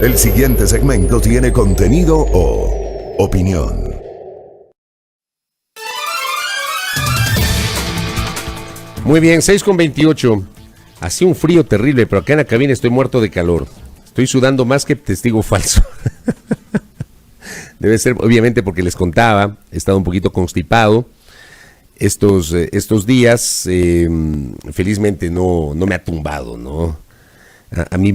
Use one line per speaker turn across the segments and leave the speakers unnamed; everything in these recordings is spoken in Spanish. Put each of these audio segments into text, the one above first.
El siguiente segmento tiene contenido o opinión.
Muy bien, 6:28. Hacía un frío terrible, pero acá en la cabina estoy muerto de calor. Estoy sudando más que testigo falso. Debe ser, obviamente, porque les contaba, he estado un poquito constipado estos días. Felizmente no me ha tumbado, ¿no? A mí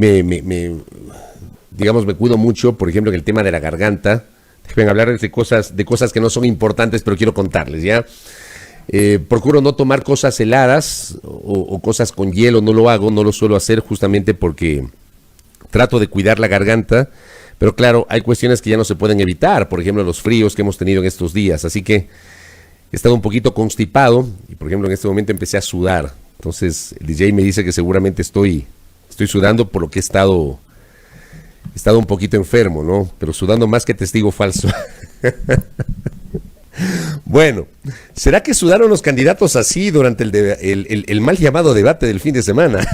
digamos, me cuido mucho, por ejemplo, en el tema de la garganta. Déjenme hablar de cosas que no son importantes, pero quiero contarles, ¿ya? Procuro no tomar cosas heladas o cosas con hielo, no lo suelo hacer justamente porque trato de cuidar la garganta, pero claro, hay cuestiones que ya no se pueden evitar, por ejemplo, los fríos que hemos tenido en estos días, así que he estado un poquito constipado y, por ejemplo, en este momento empecé a sudar. Entonces, el DJ me dice que seguramente estoy sudando por lo que he estado un poquito enfermo, ¿no? Pero sudando más que testigo falso. Bueno, ¿será que sudaron los candidatos así durante el mal llamado debate del fin de semana?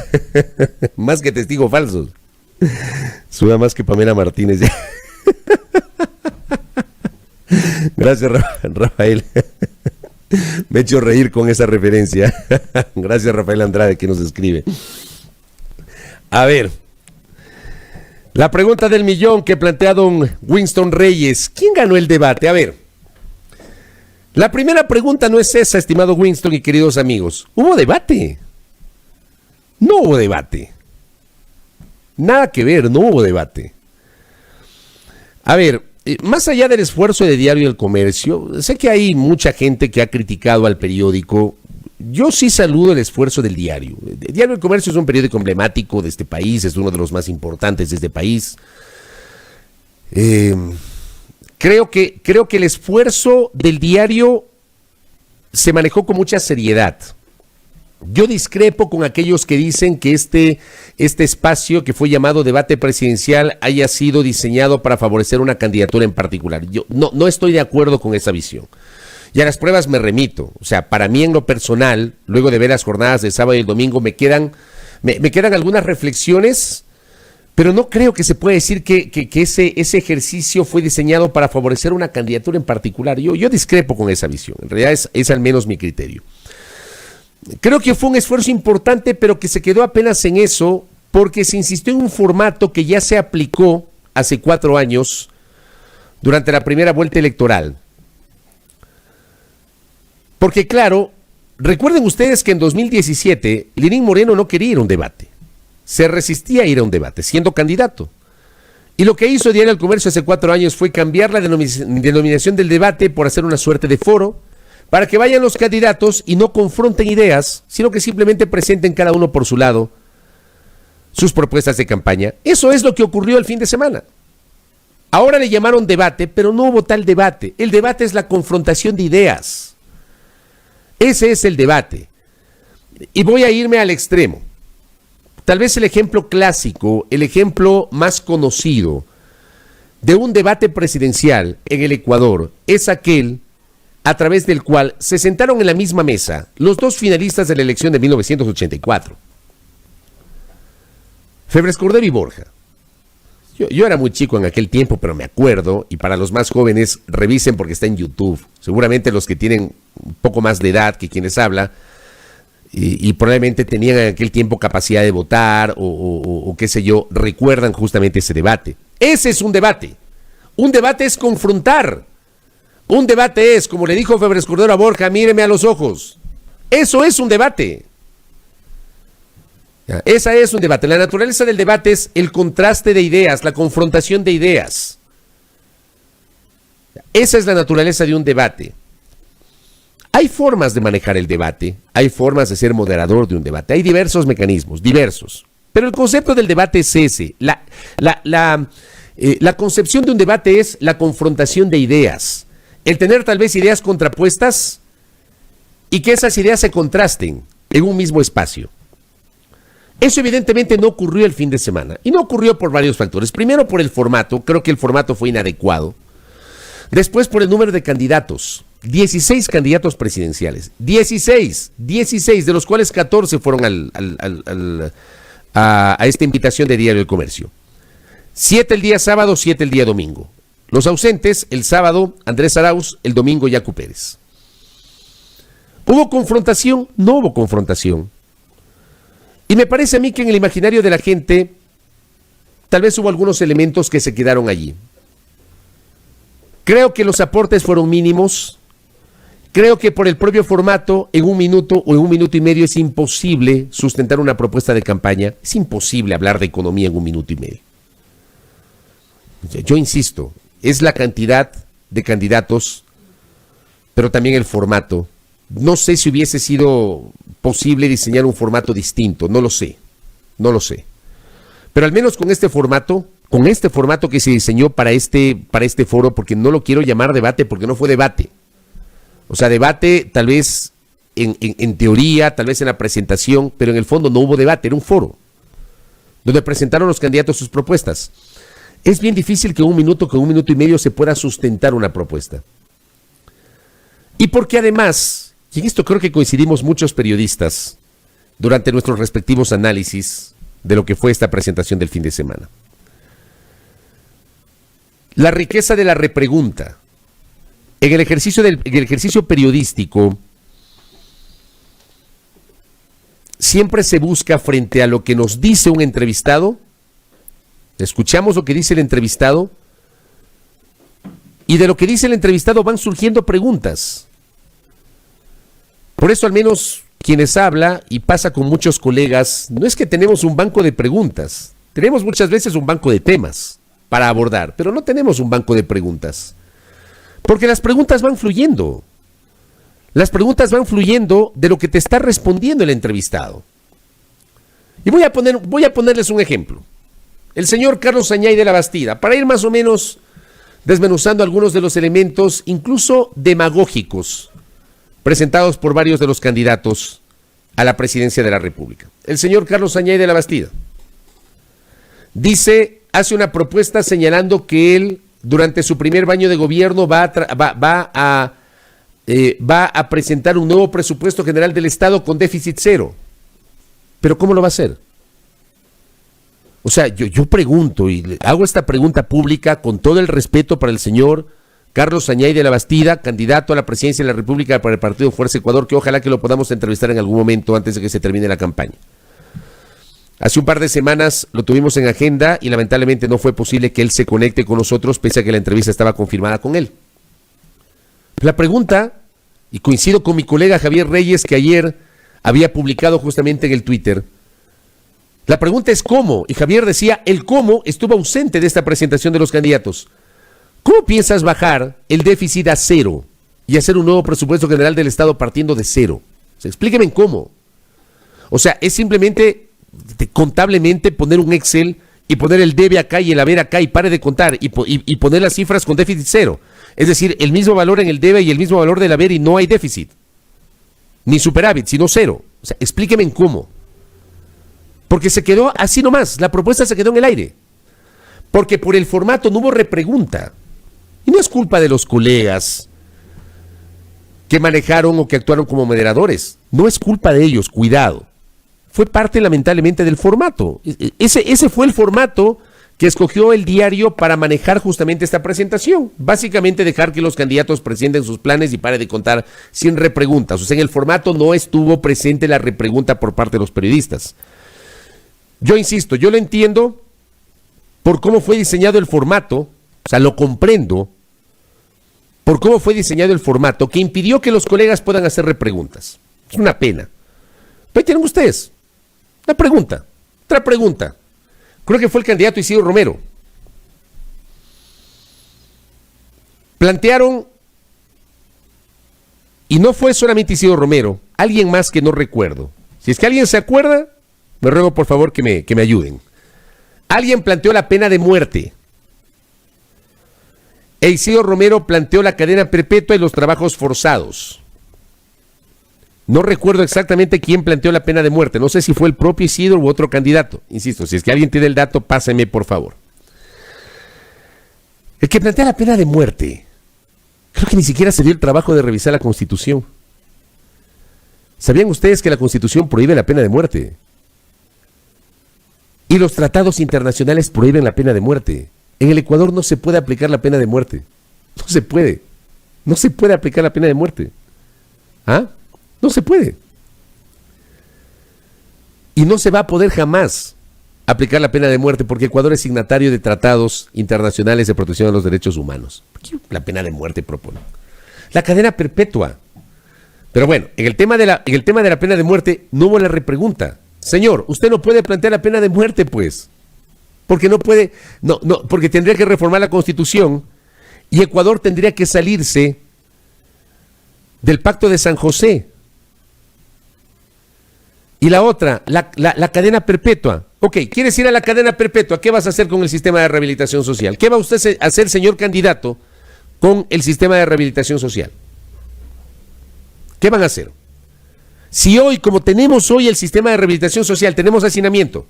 Más que testigos falsos. Suda más que Pamela Martínez. Gracias, Rafael. Me he hecho reír con esa referencia. Gracias, Rafael Andrade, que nos escribe. A ver, la pregunta del millón que plantea don Winston Reyes. ¿Quién ganó el debate? A ver, la primera pregunta no es esa, estimado Winston y queridos amigos. ¿Hubo debate? No hubo debate. Nada que ver, no hubo debate. A ver, más allá del esfuerzo de Diario El Comercio, sé que hay mucha gente que ha criticado al periódico. Yo sí saludo el esfuerzo del diario. El Diario El Comercio es un periódico emblemático de este país, es uno de los más importantes de este país. Creo que el esfuerzo del diario se manejó con mucha seriedad. Yo discrepo con aquellos que dicen que este espacio que fue llamado debate presidencial haya sido diseñado para favorecer una candidatura en particular. Yo no estoy de acuerdo con esa visión. Y a las pruebas me remito. O sea, para mí en lo personal, luego de ver las jornadas de sábado y el domingo, me quedan algunas reflexiones, pero no creo que se pueda decir que ese ejercicio fue diseñado para favorecer una candidatura en particular. Yo discrepo con esa visión. En realidad es al menos mi criterio. Creo que fue un esfuerzo importante, pero que se quedó apenas en eso, porque se insistió en un formato que ya se aplicó hace 4 años durante la primera vuelta electoral. Porque claro, recuerden ustedes que en 2017 Lenín Moreno no quería ir a un debate. Se resistía a ir a un debate, siendo candidato. Y lo que hizo Diario El Comercio hace 4 años fue cambiar la denominación del debate por hacer una suerte de foro, para que vayan los candidatos y no confronten ideas, sino que simplemente presenten cada uno por su lado sus propuestas de campaña. Eso es lo que ocurrió el fin de semana. Ahora le llamaron debate, pero no hubo tal debate. El debate es la confrontación de ideas. Ese es el debate. Y voy a irme al extremo. Tal vez el ejemplo clásico, el ejemplo más conocido de un debate presidencial en el Ecuador es aquel a través del cual se sentaron en la misma mesa los dos finalistas de la elección de 1984. Febres Cordero y Borja. Yo era muy chico en aquel tiempo, pero me acuerdo, y para los más jóvenes, revisen porque está en YouTube. Seguramente los que tienen un poco más de edad que quienes hablan, y probablemente tenían en aquel tiempo capacidad de votar, o qué sé yo, recuerdan justamente ese debate. Ese es un debate. Un debate es confrontar. Un debate es, como le dijo Febres Cordero a Borja, míreme a los ojos. Eso es un debate. Esa es un debate. La naturaleza del debate es el contraste de ideas, la confrontación de ideas. Esa es la naturaleza de un debate. Hay formas de manejar el debate, hay formas de ser moderador de un debate, hay diversos mecanismos, diversos. Pero el concepto del debate es ese. La concepción de un debate es la confrontación de ideas. El tener tal vez ideas contrapuestas y que esas ideas se contrasten en un mismo espacio. Eso evidentemente no ocurrió el fin de semana, y no ocurrió por varios factores. Primero por el formato, creo que el formato fue inadecuado. Después por el número de candidatos, 16 candidatos presidenciales, 16, de los cuales 14 fueron a esta invitación de Diario El Comercio. 7 el día sábado, 7 el día domingo. Los ausentes, el sábado, Andrés Arauz, el domingo, Yacu Pérez. ¿Hubo confrontación? No hubo confrontación. Y me parece a mí que en el imaginario de la gente, tal vez hubo algunos elementos que se quedaron allí. Creo que los aportes fueron mínimos. Creo que por el propio formato, en un minuto o en un minuto y medio es imposible sustentar una propuesta de campaña. Es imposible hablar de economía en un minuto y medio. Yo insisto, es la cantidad de candidatos, pero también el formato. No sé si hubiese sido posible diseñar un formato distinto, no lo sé. Pero al menos con este formato que se diseñó para este foro, porque no lo quiero llamar debate, porque no fue debate. O sea, debate tal vez en teoría, tal vez en la presentación, pero en el fondo no hubo debate, era un foro, donde presentaron los candidatos sus propuestas. Es bien difícil que con un minuto y medio se pueda sustentar una propuesta. Y porque además, y en esto creo que coincidimos muchos periodistas durante nuestros respectivos análisis de lo que fue esta presentación del fin de semana. La riqueza de la repregunta. En el ejercicio periodístico, siempre se busca frente a lo que nos dice un entrevistado, escuchamos lo que dice el entrevistado, y de lo que dice el entrevistado van surgiendo preguntas. Por eso al menos quienes habla, y pasa con muchos colegas, no es que tenemos un banco de preguntas, tenemos muchas veces un banco de temas para abordar, pero no tenemos un banco de preguntas. Porque las preguntas van fluyendo. Las preguntas van fluyendo de lo que te está respondiendo el entrevistado. Y voy a ponerles un ejemplo. El señor Carlos Añay de la Bastida, para ir más o menos desmenuzando algunos de los elementos, incluso demagógicos, presentados por varios de los candidatos a la presidencia de la República. El señor Carlos Añay de la Bastida hace una propuesta señalando que él, durante su primer año de gobierno, va a presentar un nuevo presupuesto general del Estado con déficit cero. ¿Pero cómo lo va a hacer? O sea, yo pregunto, y le hago esta pregunta pública con todo el respeto para el señor Carlos Añay de la Bastida, candidato a la presidencia de la República para el partido Fuerza Ecuador, que ojalá que lo podamos entrevistar en algún momento antes de que se termine la campaña. Hace un par de semanas lo tuvimos en agenda y lamentablemente no fue posible que él se conecte con nosotros, pese a que la entrevista estaba confirmada con él. La pregunta, y coincido con mi colega Javier Reyes, que ayer había publicado justamente en el Twitter, la pregunta es ¿cómo? Y Javier decía, el cómo estuvo ausente de esta presentación de los candidatos. ¿Cómo piensas bajar el déficit a cero y hacer un nuevo presupuesto general del Estado partiendo de cero? O sea, explíqueme en cómo. O sea, es simplemente contablemente poner un Excel y poner el debe acá y el haber acá y pare de contar y poner las cifras con déficit cero. Es decir, el mismo valor en el debe y el mismo valor del haber y no hay déficit. Ni superávit, sino cero. O sea, explíqueme en cómo. Porque se quedó así nomás, la propuesta se quedó en el aire. Porque por el formato no hubo repregunta. Y no es culpa de los colegas que manejaron o que actuaron como moderadores. No es culpa de ellos, cuidado. Fue parte lamentablemente del formato. Ese fue el formato que escogió el diario para manejar justamente esta presentación. Básicamente dejar que los candidatos presenten sus planes y pare de contar sin repreguntas. O sea, en el formato no estuvo presente la repregunta por parte de los periodistas. Yo insisto, yo lo entiendo por cómo fue diseñado el formato, o sea, lo comprendo, por cómo fue diseñado el formato que impidió que los colegas puedan hacer repreguntas. Es una pena. Pero ahí tienen ustedes. Otra pregunta. Creo que fue el candidato Isidro Romero. Plantearon, y no fue solamente Isidro Romero, alguien más que no recuerdo. Si es que alguien se acuerda, me ruego por favor que me ayuden. Alguien planteó la pena de muerte. E Isidro Romero planteó la cadena perpetua y los trabajos forzados. No recuerdo exactamente quién planteó la pena de muerte. No sé si fue el propio Isidro u otro candidato. Insisto, si es que alguien tiene el dato, pásenme por favor. El que plantea la pena de muerte, creo que ni siquiera se dio el trabajo de revisar la Constitución. ¿Sabían ustedes que la Constitución prohíbe la pena de muerte? Y los tratados internacionales prohíben la pena de muerte. En el Ecuador no se puede aplicar la pena de muerte. No se puede. No se puede aplicar la pena de muerte. ¿Ah? No se puede. Y no se va a poder jamás aplicar la pena de muerte porque Ecuador es signatario de tratados internacionales de protección de los derechos humanos. ¿Qué la pena de muerte propone? La cadena perpetua. Pero bueno, en el tema de la pena de muerte no hubo la repregunta. Señor, usted no puede plantear la pena de muerte, pues. Porque no puede, porque tendría que reformar la Constitución y Ecuador tendría que salirse del Pacto de San José. Y la otra, la cadena perpetua. Ok, ¿quieres ir a la cadena perpetua? ¿Qué vas a hacer con el sistema de rehabilitación social? ¿Qué va usted a hacer, señor candidato, con el sistema de rehabilitación social? ¿Qué van a hacer? Si hoy, como tenemos hoy el sistema de rehabilitación social, tenemos hacinamiento,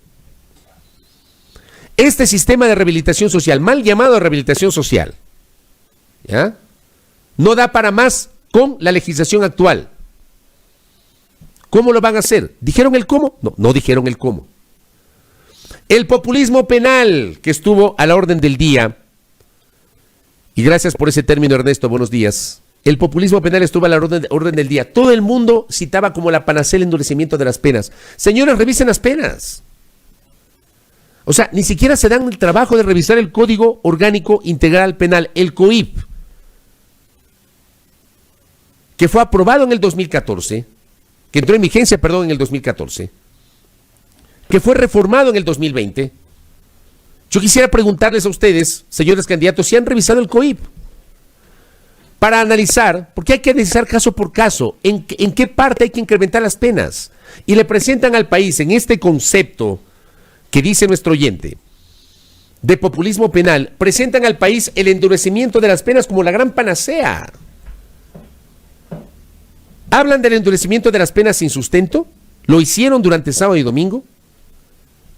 este sistema de rehabilitación social, mal llamado rehabilitación social, ¿ya?, no da para más con la legislación actual. ¿Cómo lo van a hacer? ¿Dijeron el cómo? No, no dijeron el cómo. El populismo penal que estuvo a la orden del día, y gracias por ese término, Ernesto, buenos días. El populismo penal estuvo a la orden del día. Todo el mundo citaba como la panacea el endurecimiento de las penas. Señores, revisen las penas. O sea, ni siquiera se dan el trabajo de revisar el Código Orgánico Integral Penal, el COIP, que fue aprobado en el 2014, que entró en vigencia, en el 2014, que fue reformado en el 2020. Yo quisiera preguntarles a ustedes, señores candidatos, si han revisado el COIP para analizar, porque hay que analizar caso por caso, en qué parte hay que incrementar las penas. Y le presentan al país en este concepto que dice nuestro oyente, de populismo penal, presentan al país el endurecimiento de las penas como la gran panacea. Hablan del endurecimiento de las penas sin sustento, lo hicieron durante sábado y domingo,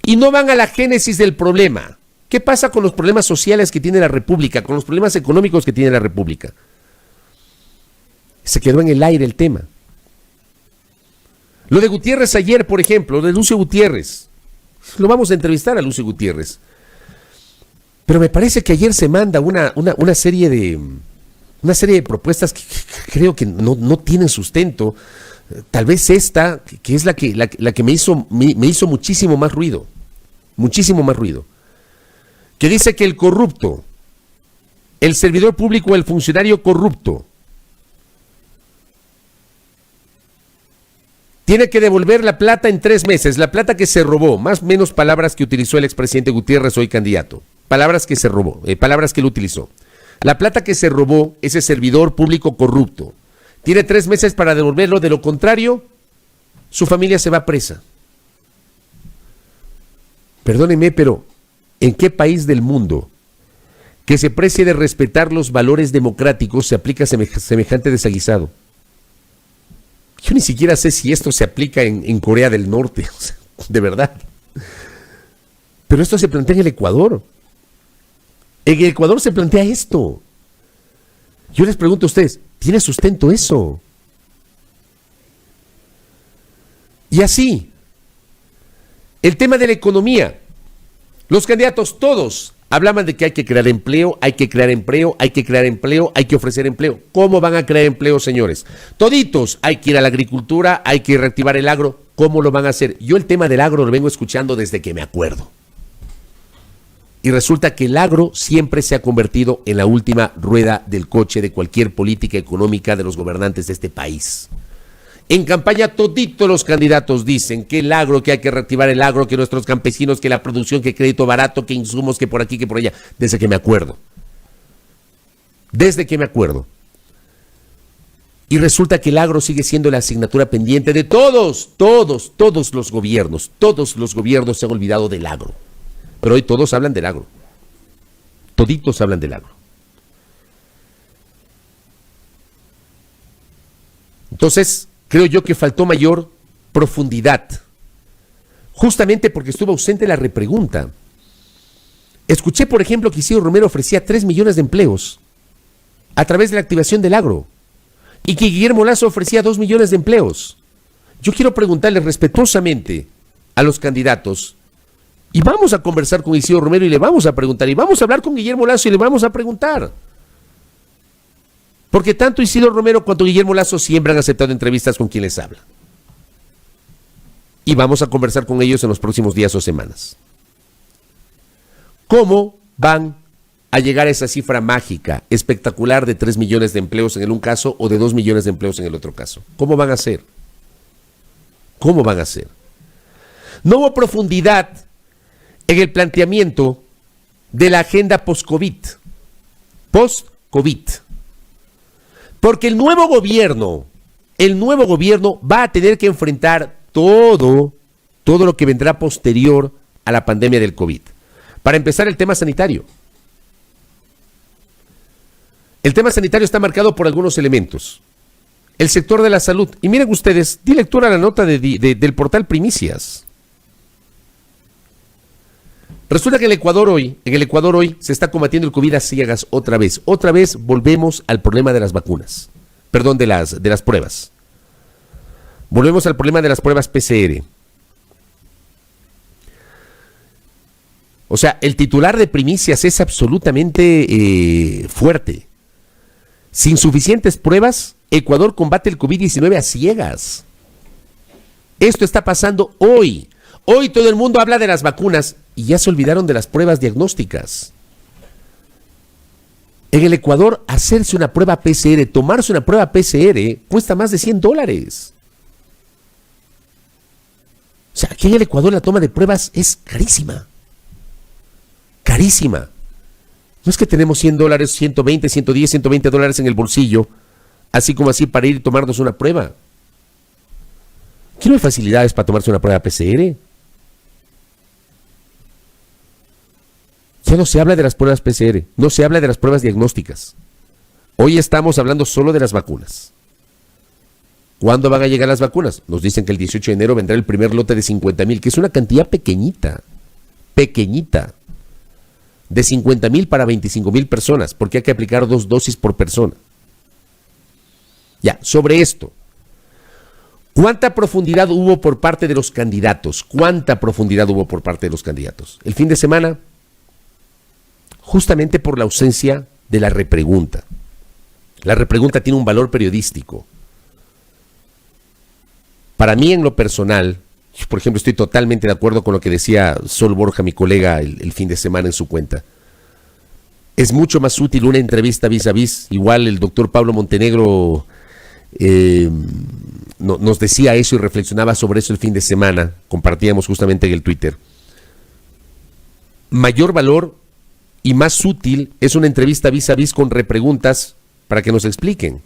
y no van a la génesis del problema. ¿Qué pasa con los problemas sociales que tiene la República, con los problemas económicos que tiene la República? Se quedó en el aire el tema. Lo de Gutiérrez ayer, por ejemplo, lo de Lucio Gutiérrez. Lo vamos a entrevistar a Lucio Gutiérrez. Pero me parece que ayer se manda una serie de propuestas que creo que no tienen sustento. Tal vez esta, que es la que me hizo muchísimo más ruido. Muchísimo más ruido. Que dice que el corrupto, el servidor público, el funcionario corrupto, tiene que devolver la plata en 3 meses, la plata que se robó, más o menos palabras que utilizó el expresidente Gutiérrez, hoy candidato, palabras que se robó, palabras que él utilizó. La plata que se robó ese servidor público corrupto, tiene 3 meses para devolverlo, de lo contrario, su familia se va presa. Perdónenme, pero ¿en qué país del mundo que se precie de respetar los valores democráticos se aplica semejante desaguisado? Yo ni siquiera sé si esto se aplica en Corea del Norte, o sea, de verdad. Pero esto se plantea en el Ecuador. En el Ecuador se plantea esto. Yo les pregunto a ustedes, ¿tiene sustento eso? Y así, el tema de la economía. Los candidatos todos hablaban de que hay que crear empleo, hay que crear empleo, hay que crear empleo, hay que ofrecer empleo. ¿Cómo van a crear empleo, señores? Toditos, hay que ir a la agricultura, hay que reactivar el agro. ¿Cómo lo van a hacer? Yo el tema del agro lo vengo escuchando desde que me acuerdo. Y resulta que el agro siempre se ha convertido en la última rueda del coche de cualquier política económica de los gobernantes de este país. En campaña toditos los candidatos dicen que el agro, que hay que reactivar el agro, que nuestros campesinos, que la producción, que crédito barato, que insumos, que por aquí, que por allá. Desde que me acuerdo. Desde que me acuerdo. Y resulta que el agro sigue siendo la asignatura pendiente de todos los gobiernos. Todos los gobiernos se han olvidado del agro. Pero hoy todos hablan del agro. Toditos hablan del agro. Entonces, creo yo que faltó mayor profundidad, justamente porque estuvo ausente la repregunta. Escuché, por ejemplo, que Isidro Romero ofrecía 3 millones de empleos a través de la activación del agro y que Guillermo Lasso ofrecía 2 millones de empleos. Yo quiero preguntarle respetuosamente a los candidatos Y vamos a conversar con Isidro Romero y le vamos a preguntar. Y vamos a hablar con Guillermo Lasso y le vamos a preguntar. Porque tanto Isidro Romero cuanto Guillermo Lasso siempre han aceptado entrevistas con quien les habla. Y vamos a conversar con ellos en los próximos días o semanas. ¿Cómo van a llegar a esa cifra mágica, espectacular de 3 millones de empleos en el un caso o de 2 millones de empleos en el otro caso? ¿Cómo van a hacer? ¿Cómo van a hacer? No hubo profundidad en el planteamiento de la agenda post-COVID. Post-COVID. Porque el nuevo gobierno va a tener que enfrentar todo lo que vendrá posterior a la pandemia del COVID. Para empezar, el tema sanitario. El tema sanitario está marcado por algunos elementos. El sector de la salud. Y miren ustedes, di lectura a la nota del portal Primicias. Resulta que en el Ecuador hoy se está combatiendo el COVID a ciegas otra vez. Otra vez volvemos al problema de las vacunas. Perdón, de las pruebas. Volvemos al problema de las pruebas PCR. O sea, el titular de Primicias es absolutamente fuerte. Sin suficientes pruebas, Ecuador combate el COVID-19 a ciegas. Esto está pasando hoy. Hoy todo el mundo habla de las vacunas y ya se olvidaron de las pruebas diagnósticas. En el Ecuador, hacerse una prueba PCR, tomarse una prueba PCR, cuesta más de $100. O sea, aquí en el Ecuador la toma de pruebas es carísima. Carísima. No es que tenemos $100, 120, 110, $120 en el bolsillo, así como así para ir y tomarnos una prueba. Aquí no hay facilidades para tomarse una prueba PCR. Ya no se habla de las pruebas PCR, no se habla de las pruebas diagnósticas. Hoy estamos hablando solo de las vacunas. ¿Cuándo van a llegar las vacunas? Nos dicen que el 18 de enero vendrá el primer lote de 50,000, que es una cantidad pequeñita, de 50,000 para 25,000 personas, porque hay que aplicar 2 dosis por persona. Ya, sobre esto, ¿cuánta profundidad hubo por parte de los candidatos? El fin de semana, justamente por la ausencia de la repregunta. La repregunta tiene un valor periodístico. Para mí, en lo personal, por ejemplo, estoy totalmente de acuerdo con lo que decía Sol Borja, mi colega, el fin de semana en su cuenta. Es mucho más útil una entrevista vis a vis. Igual el doctor Pablo Montenegro nos decía eso y reflexionaba sobre eso el fin de semana. Compartíamos justamente en el Twitter. Mayor valor y más útil es una entrevista vis a vis con repreguntas para que nos expliquen.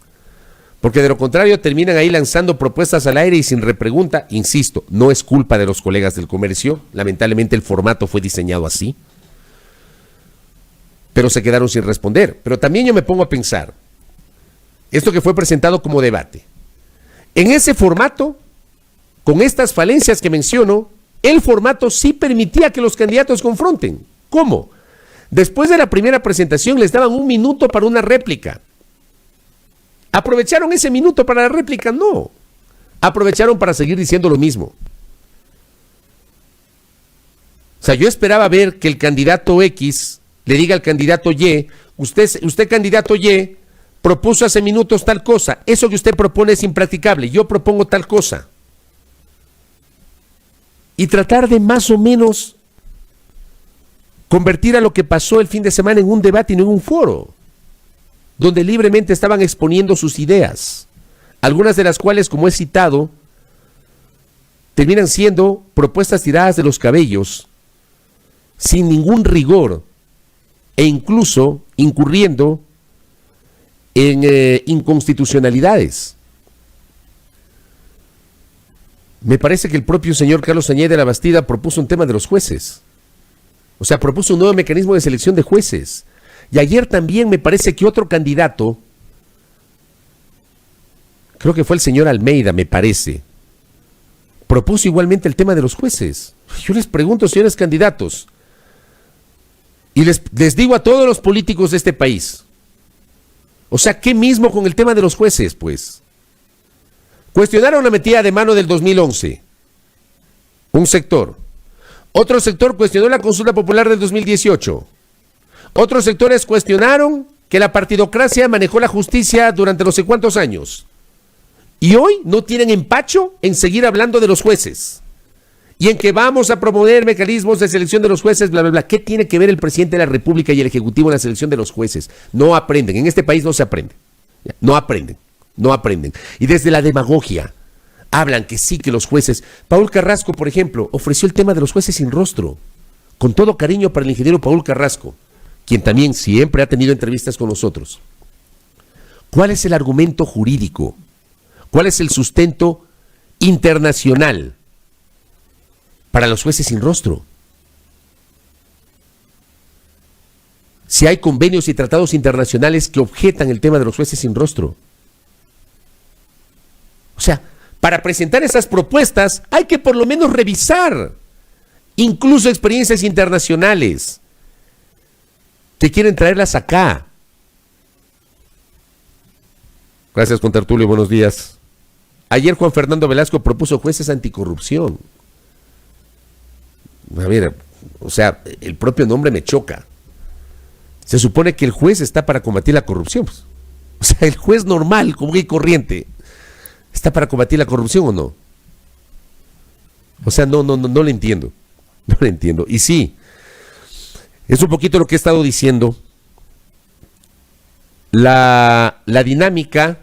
Porque de lo contrario terminan ahí lanzando propuestas al aire y sin repregunta. Insisto, no es culpa de los colegas del comercio. Lamentablemente el formato fue diseñado así. Pero se quedaron sin responder. Pero también yo me pongo a pensar, esto que fue presentado como debate, en ese formato, con estas falencias que menciono, el formato sí permitía que los candidatos confronten. ¿Cómo? Después de la primera presentación les daban 1 minuto para una réplica. ¿Aprovecharon ese minuto para la réplica? No. Aprovecharon para seguir diciendo lo mismo. O sea, yo esperaba ver que el candidato X le diga al candidato Y, usted candidato Y, propuso hace minutos tal cosa, eso que usted propone es impracticable, yo propongo tal cosa. Y tratar de más o menos convertir a lo que pasó el fin de semana en un debate y no en un foro, donde libremente estaban exponiendo sus ideas, algunas de las cuales, como he citado, terminan siendo propuestas tiradas de los cabellos, sin ningún rigor, e incluso incurriendo en inconstitucionalidades. Me parece que el propio señor Carlos Añez de la Bastida propuso un tema de los jueces. O sea, propuso un nuevo mecanismo de selección de jueces. Y ayer también me parece que otro candidato, creo que fue el señor Almeida, me parece, propuso igualmente el tema de los jueces. Yo les pregunto, señores candidatos, y les digo a todos los políticos de este país, o sea, ¿qué mismo con el tema de los jueces, pues? Cuestionaron la metida de mano del 2011, un sector. Otro sector cuestionó la consulta popular del 2018. Otros sectores cuestionaron que la partidocracia manejó la justicia durante no sé cuántos años. Y hoy no tienen empacho en seguir hablando de los jueces. Y en que vamos a promover mecanismos de selección de los jueces, bla, bla, bla. ¿Qué tiene que ver el presidente de la República y el Ejecutivo en la selección de los jueces? No aprenden. En este país no se aprende. No aprenden. No aprenden. Y desde la demagogia hablan que sí, que los jueces. Paul Carrasco, por ejemplo, ofreció el tema de los jueces sin rostro. Con todo cariño para el ingeniero Paul Carrasco, quien también siempre ha tenido entrevistas con nosotros. ¿Cuál es el argumento jurídico? ¿Cuál es el sustento internacional para los jueces sin rostro? Si hay convenios y tratados internacionales que objetan el tema de los jueces sin rostro. O sea, para presentar esas propuestas hay que por lo menos revisar incluso experiencias internacionales que quieren traerlas acá. Gracias, contertulio, buenos días. Ayer Juan Fernando Velasco propuso jueces anticorrupción. A ver, o sea, el propio nombre me choca. Se supone que el juez está para combatir la corrupción. O sea, el juez normal, común y corriente, ¿está para combatir la corrupción o no? O sea, no lo entiendo. No lo entiendo. Y sí, es un poquito lo que he estado diciendo. La dinámica,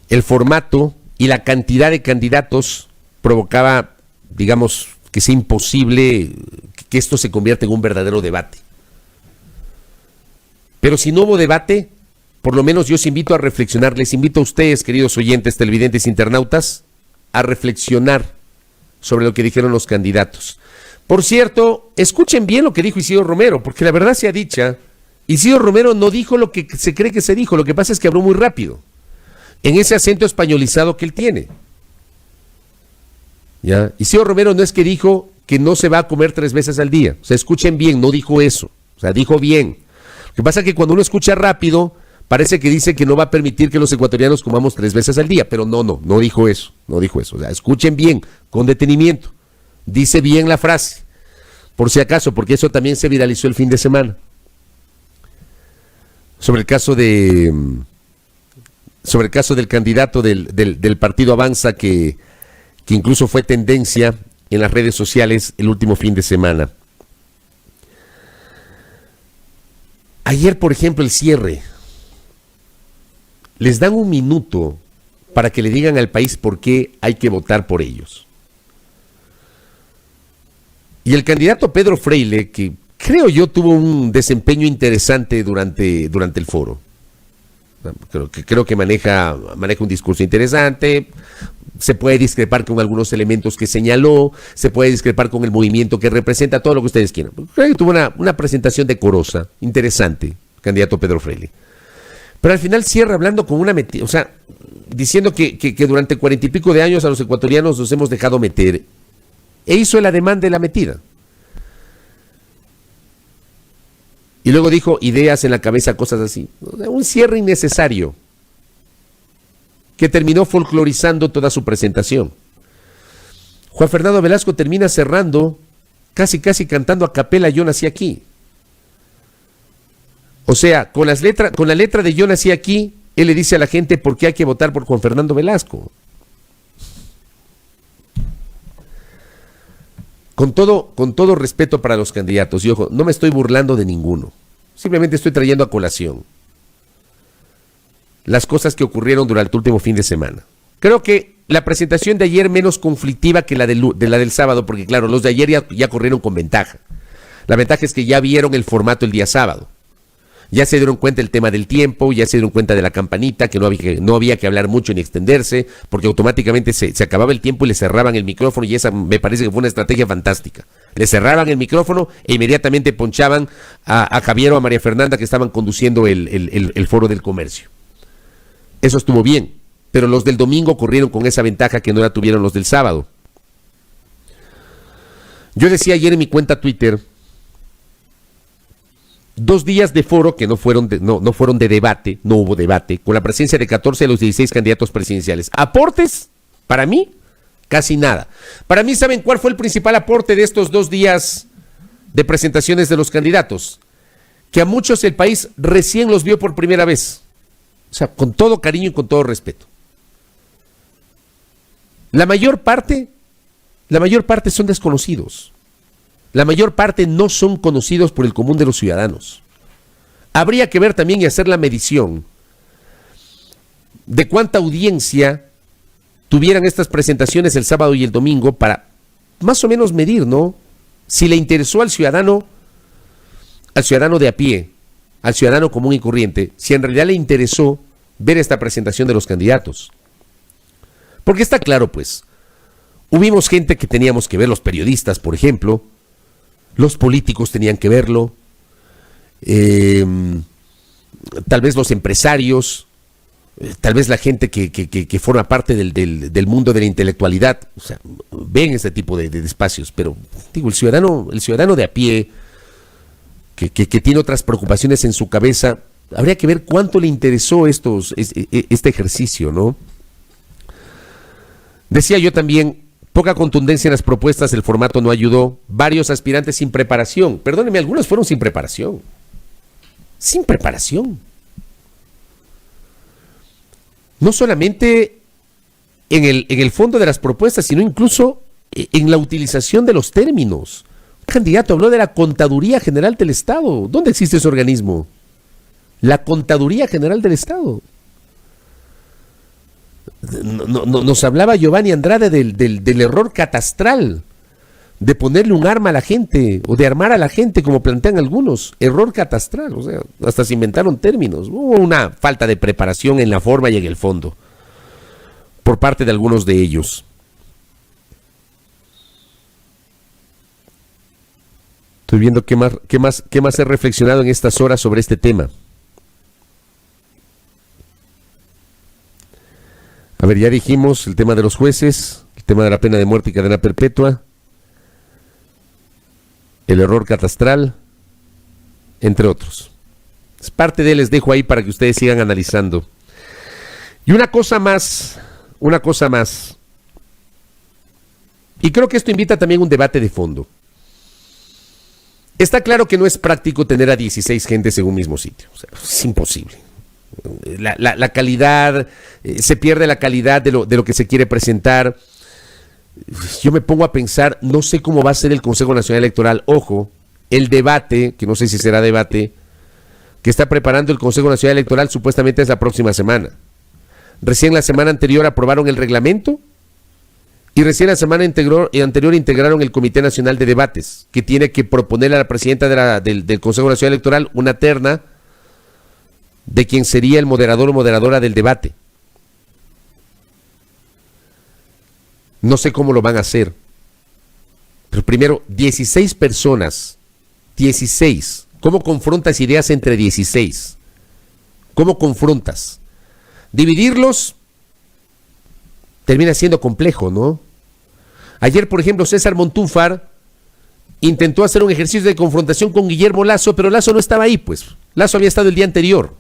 el formato y la cantidad de candidatos provocaba, digamos, que sea imposible que esto se convierta en un verdadero debate. Pero si no hubo debate, por lo menos yo os invito a reflexionar, les invito a ustedes, queridos oyentes, televidentes, internautas, a reflexionar sobre lo que dijeron los candidatos. Por cierto, escuchen bien lo que dijo Isidro Romero, porque la verdad sea dicha, Isidro Romero no dijo lo que se cree que se dijo, lo que pasa es que habló muy rápido, en ese acento españolizado que él tiene. ¿Ya? Isidro Romero no es que dijo que no se va a comer 3 veces al día, o sea, escuchen bien, no dijo eso, o sea, dijo bien. Lo que pasa es que cuando uno escucha rápido, parece que dice que no va a permitir que los ecuatorianos comamos 3 veces al día, pero no dijo eso, o sea, escuchen bien, con detenimiento, dice bien la frase, por si acaso, porque eso también se viralizó el fin de semana, sobre el caso del candidato del partido Avanza, que incluso fue tendencia en las redes sociales el último fin de semana. Ayer, por ejemplo, el cierre. Les dan 1 minuto para que le digan al país por qué hay que votar por ellos. Y el candidato Pedro Freile, que creo yo tuvo un desempeño interesante durante el foro. Creo que maneja un discurso interesante. Se puede discrepar con algunos elementos que señaló, se puede discrepar con el movimiento que representa, todo lo que ustedes quieran. Creo que tuvo una presentación decorosa, interesante, candidato Pedro Freile. Pero al final cierra hablando con una metida, o sea, diciendo que durante 40 y pico de años a los ecuatorianos nos hemos dejado meter, e hizo el ademán de la metida. Y luego dijo ideas en la cabeza, cosas así. Un cierre innecesario, que terminó folclorizando toda su presentación. Juan Fernando Velasco termina cerrando, casi cantando a capela Yo nací aquí. O sea, con la letra de Yo nací aquí, él le dice a la gente por qué hay que votar por Juan Fernando Velasco. Con todo respeto para los candidatos, y ojo, no me estoy burlando de ninguno, simplemente estoy trayendo a colación las cosas que ocurrieron durante el último fin de semana. Creo que la presentación de ayer menos conflictiva que la del sábado, porque claro, los de ayer ya corrieron con ventaja. La ventaja es que ya vieron el formato el día sábado. Ya se dieron cuenta del tema del tiempo, ya se dieron cuenta de la campanita, que no había que hablar mucho ni extenderse, porque automáticamente se acababa el tiempo y le cerraban el micrófono, y esa me parece que fue una estrategia fantástica. Le cerraban el micrófono e inmediatamente ponchaban a Javier o a María Fernanda, que estaban conduciendo el foro del comercio. Eso estuvo bien, pero los del domingo corrieron con esa ventaja que no la tuvieron los del sábado. Yo decía ayer en mi cuenta Twitter, 2 días de foro que no fueron de debate, no hubo debate, con la presencia de 14 de los 16 candidatos presidenciales. Aportes, para mí, casi nada. Para mí, ¿saben cuál fue el principal aporte de estos 2 días de presentaciones de los candidatos? Que a muchos el país recién los vio por primera vez. O sea, con todo cariño y con todo respeto. La mayor parte son desconocidos. La mayor parte no son conocidos por el común de los ciudadanos. Habría que ver también y hacer la medición de cuánta audiencia tuvieran estas presentaciones el sábado y el domingo para más o menos medir, ¿no? Si le interesó al ciudadano de a pie, al ciudadano común y corriente, si en realidad le interesó ver esta presentación de los candidatos. Porque está claro, pues, hubimos gente que teníamos que ver, los periodistas, por ejemplo, los políticos tenían que verlo, tal vez los empresarios, tal vez la gente que forma parte del mundo de la intelectualidad, o sea, ven este tipo de espacios, pero digo, el ciudadano de a pie, que tiene otras preocupaciones en su cabeza, habría que ver cuánto le interesó este ejercicio, ¿no? Decía yo también, poca contundencia en las propuestas, el formato no ayudó, varios aspirantes sin preparación, perdónenme, algunos fueron sin preparación. Sin preparación. No solamente en el fondo de las propuestas, sino incluso en la utilización de los términos. Un candidato habló de la Contaduría General del Estado. ¿Dónde existe ese organismo? La Contaduría General del Estado. Nos hablaba Giovanni Andrade del error catastral de ponerle un arma a la gente o de armar a la gente, como plantean algunos. Error catastral, o sea, hasta se inventaron términos. Hubo una falta de preparación en la forma y en el fondo por parte de algunos de ellos. Estoy viendo qué más he reflexionado en estas horas sobre este tema. A ver, ya dijimos el tema de los jueces, el tema de la pena de muerte y cadena perpetua, el error catastral, entre otros. Es parte de él, les dejo ahí para que ustedes sigan analizando. Y una cosa más, y creo que esto invita también a un debate de fondo. Está claro que no es práctico tener a 16 gentes en un mismo sitio, o sea, es imposible. La calidad, se pierde la calidad de lo que se quiere presentar. Yo me pongo a pensar, no sé cómo va a ser el Consejo Nacional Electoral. Ojo, el debate, que no sé si será debate, que está preparando el Consejo Nacional Electoral supuestamente es la próxima semana. Recién la semana anterior aprobaron el reglamento y recién la semana anterior integraron el Comité Nacional de Debates, que tiene que proponer a la presidenta del Consejo Nacional Electoral una terna de quien sería el moderador o moderadora del debate. No sé cómo lo van a hacer. Pero primero, 16 personas. 16. ¿Cómo confrontas ideas entre 16? ¿Cómo confrontas? Dividirlos termina siendo complejo, ¿no? Ayer, por ejemplo, César Montúfar intentó hacer un ejercicio de confrontación con Guillermo Lasso, pero Lasso no estaba ahí, pues. Lasso había estado el día anterior.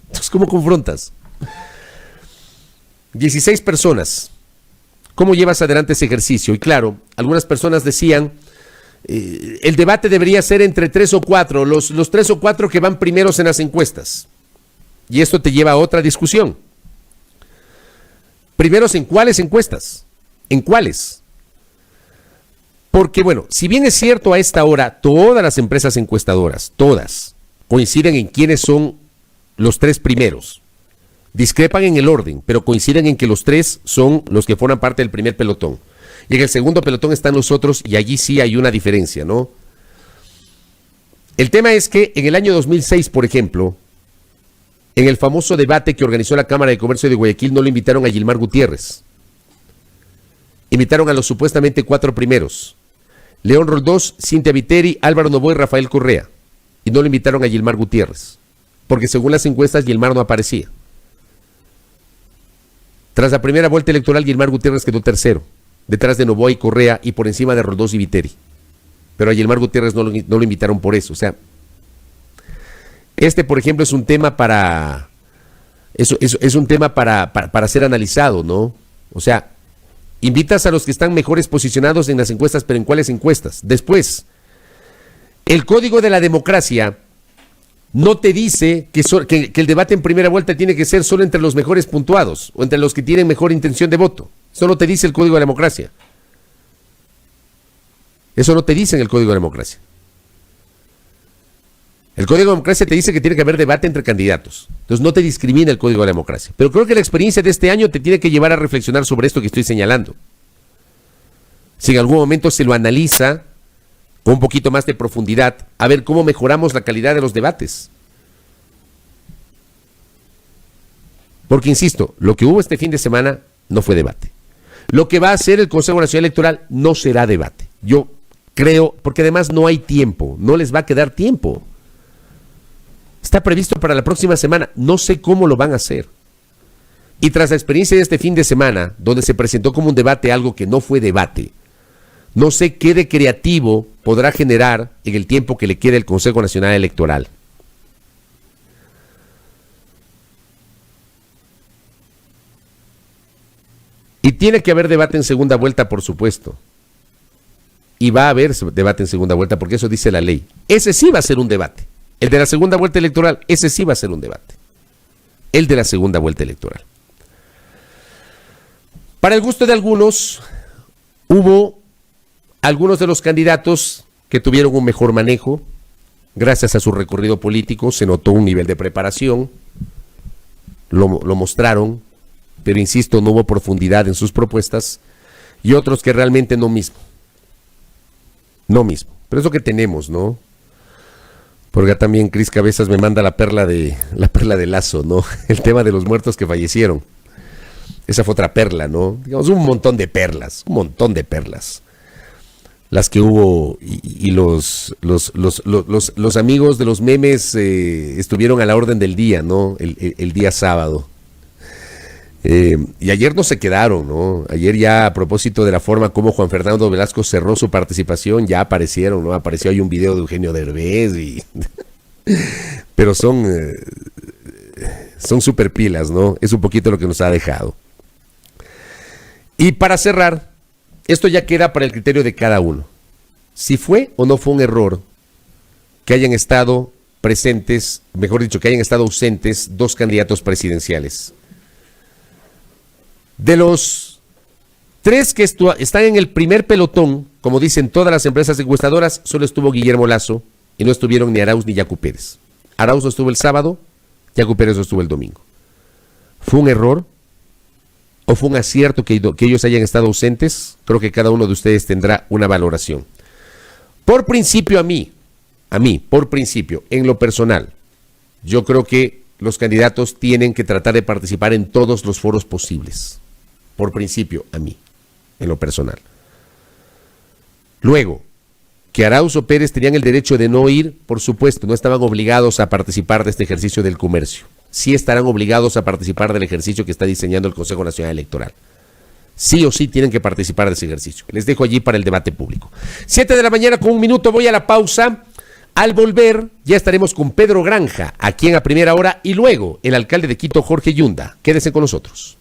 Entonces, ¿cómo confrontas? 16 personas. ¿Cómo llevas adelante ese ejercicio? Y claro, algunas personas decían, el debate debería ser entre 3 o 4, los 3 o 4 que van primeros en las encuestas. Y esto te lleva a otra discusión. ¿Primeros en cuáles encuestas? ¿En cuáles? Porque bueno, si bien es cierto a esta hora, todas las empresas encuestadoras, todas, coinciden en quiénes son los 3 primeros. Discrepan en el orden, pero coinciden en que los 3 son los que forman parte del primer pelotón. Y en el segundo pelotón están los otros, y allí sí hay una diferencia, ¿no? El tema es que en el año 2006, por ejemplo, en el famoso debate que organizó la Cámara de Comercio de Guayaquil, no lo invitaron a Gilmar Gutiérrez. Invitaron a los supuestamente 4 primeros. León Roldós, Cintia Viteri, Álvaro Novoa y Rafael Correa. Y no lo invitaron a Gilmar Gutiérrez. Porque según las encuestas, Gilmar no aparecía. Tras la primera vuelta electoral, Gilmar Gutiérrez quedó tercero, detrás de Novoa y Correa y por encima de Roldós y Viteri. Pero a Gilmar Gutiérrez no lo invitaron por eso. O sea, por ejemplo, es un tema es un tema para ser analizado, ¿no? O sea, Invitas a los que están mejores posicionados en las encuestas, pero ¿en cuáles encuestas? Después, el código de la democracia no te dice que el debate en primera vuelta tiene que ser solo entre los mejores puntuados o entre los que tienen mejor intención de voto. Eso no te dice el código de la democracia. Eso no te dice en el código de la democracia. El código de la democracia te dice que tiene que haber debate entre candidatos. Entonces no te discrimina el código de la democracia. Pero creo que la experiencia de este año te tiene que llevar a reflexionar sobre esto que estoy señalando. Si en algún momento se lo analiza con un poquito más de profundidad, a ver cómo mejoramos la calidad de los debates. Porque, insisto, lo que hubo este fin de semana no fue debate. Lo que va a hacer el Consejo Nacional Electoral no será debate. Yo creo, porque además no hay tiempo, no les va a quedar tiempo. Está previsto para la próxima semana, no sé cómo lo van a hacer. Y tras la experiencia de este fin de semana, donde se presentó como un debate algo que no fue debate, no sé qué de creativo podrá generar en el tiempo que le quede el Consejo Nacional Electoral. Y tiene que haber debate en segunda vuelta, por supuesto. Y va a haber debate en segunda vuelta, porque eso dice la ley. Ese sí va a ser un debate. El de la segunda vuelta electoral, ese sí va a ser un debate. El de la segunda vuelta electoral. Para el gusto de algunos, hubo algunos de los candidatos que tuvieron un mejor manejo, gracias a su recorrido político, se notó un nivel de preparación, lo mostraron, pero insisto, no hubo profundidad en sus propuestas, y otros que realmente no mismo. No mismo. Pero es lo que tenemos, ¿no? Porque también Cris Cabezas me manda la perla de Lazo, ¿no? El tema de los muertos que fallecieron. Esa fue otra perla, ¿no? Digamos, un montón de perlas. Las que hubo y los amigos de los memes estuvieron a la orden del día, ¿no? El día sábado. Y ayer no se quedaron, ¿no? Ayer ya, a propósito de la forma como Juan Fernando Velasco cerró su participación, ya aparecieron, ¿no? Apareció ahí un video de Eugenio Derbez pero son super pilas, ¿no? Es un poquito lo que nos ha dejado. Y para cerrar, esto ya queda para el criterio de cada uno. Si fue o no fue un error que hayan estado presentes, mejor dicho, que hayan estado ausentes 2 candidatos presidenciales. De los 3 que están en el primer pelotón, como dicen todas las empresas encuestadoras, solo estuvo Guillermo Lasso y no estuvieron ni Arauz ni Yacu Pérez. Arauz no estuvo el sábado, Yacu Pérez no estuvo el domingo. ¿Fue un error o fue un acierto que ellos hayan estado ausentes? Creo que cada uno de ustedes tendrá una valoración. Por principio, por principio, en lo personal, yo creo que los candidatos tienen que tratar de participar en todos los foros posibles. Por principio, en lo personal. Luego, que Arauz o Pérez tenían el derecho de no ir, por supuesto, no estaban obligados a participar de este ejercicio del comercio. Sí estarán obligados a participar del ejercicio que está diseñando el Consejo Nacional Electoral. Sí o sí tienen que participar de ese ejercicio. Les dejo allí para el debate público. 7 de la mañana con 1 minuto, voy a la pausa. Al volver, ya estaremos con Pedro Granja, aquí en A Primera Hora, y luego el alcalde de Quito, Jorge Yunda. Quédese con nosotros.